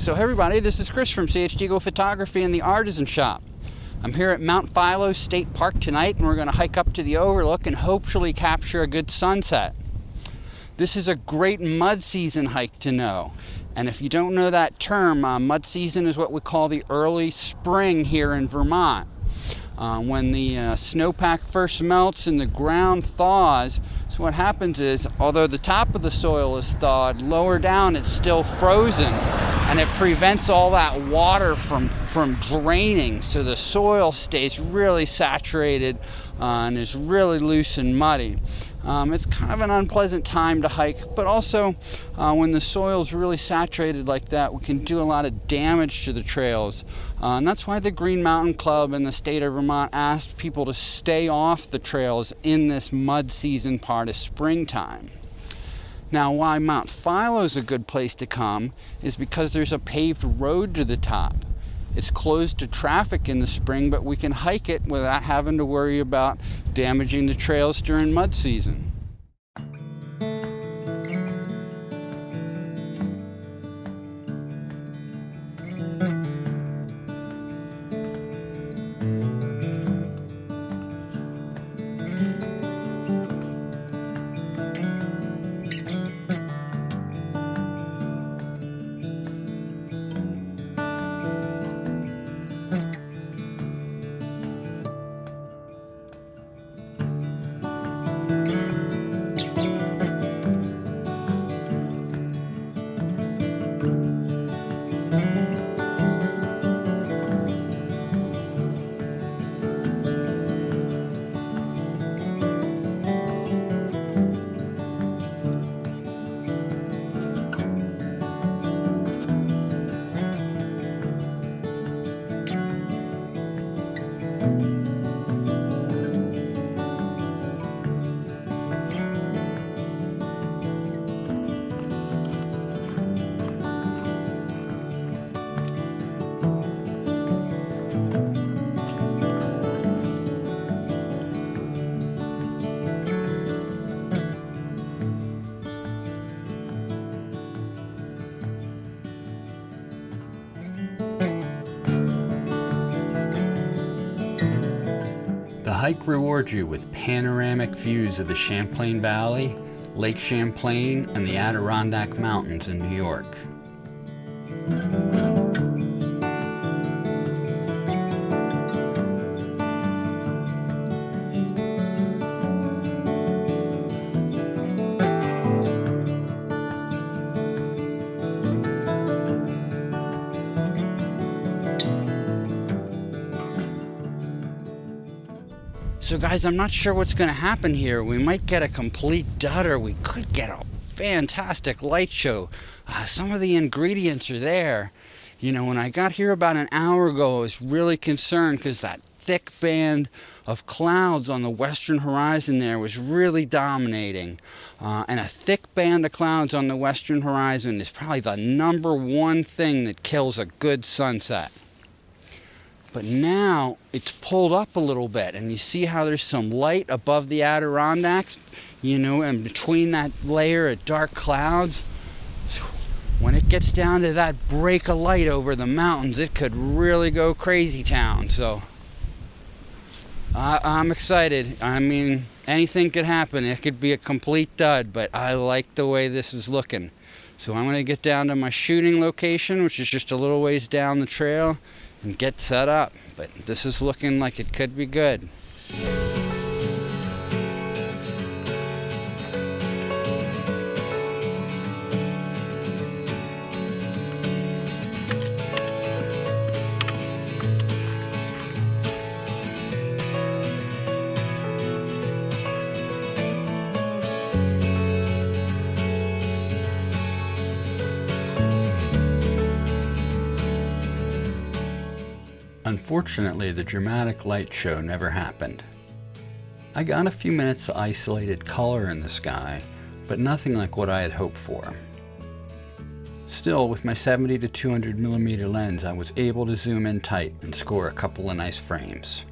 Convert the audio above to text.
So hey everybody, this is Chris from C.H.Diegel Photography and the Artisan Shop. I'm here at Mount Philo State Park tonight, and we're going to hike up to the overlook and hopefully capture a good sunset. This is a great mud season hike to know. And if you don't know that term, mud season is what we call the early spring here in Vermont. When the snowpack first melts and the ground thaws, so what happens is, although the top of the soil is thawed, lower down it's still frozen, and it prevents all that water from draining, so the soil stays really saturated and is really loose and muddy. It's kind of an unpleasant time to hike, but also when the soil is really saturated like that, we can do a lot of damage to the trails. And that's why the Green Mountain Club and the state of Vermont asked people to stay off the trails in this mud season part of springtime. Now, why Mount Philo is a good place to come is because there's a paved road to the top. It's closed to traffic in the spring, but we can hike it without having to worry about damaging the trails during mud season. The hike rewards you with panoramic views of the Champlain Valley, Lake Champlain, and the Adirondack Mountains in New York. So guys, I'm not sure what's going to happen here. We might get a complete dud, or we could get a fantastic light show. Some of the ingredients are there. You know, when I got here about an hour ago, I was really concerned because that thick band of clouds on the western horizon there was really dominating. And a thick band of clouds on the western horizon is probably the #1 thing that kills a good sunset. But now it's pulled up a little bit, and you see how there's some light above the Adirondacks, you know, and between that layer of dark clouds. So when it gets down to that break of light over the mountains, it could really go crazy town. So I'm excited. I mean, anything could happen. It could be a complete dud, but I like the way this is looking. So I'm going to get down to my shooting location, which is just a little ways down the trail, and get set up. But this is looking like it could be good. Unfortunately, the dramatic light show never happened. I got a few minutes of isolated color in the sky, but nothing like what I had hoped for. Still, with my 70 to 200 millimeter lens, I was able to zoom in tight and score a couple of nice frames.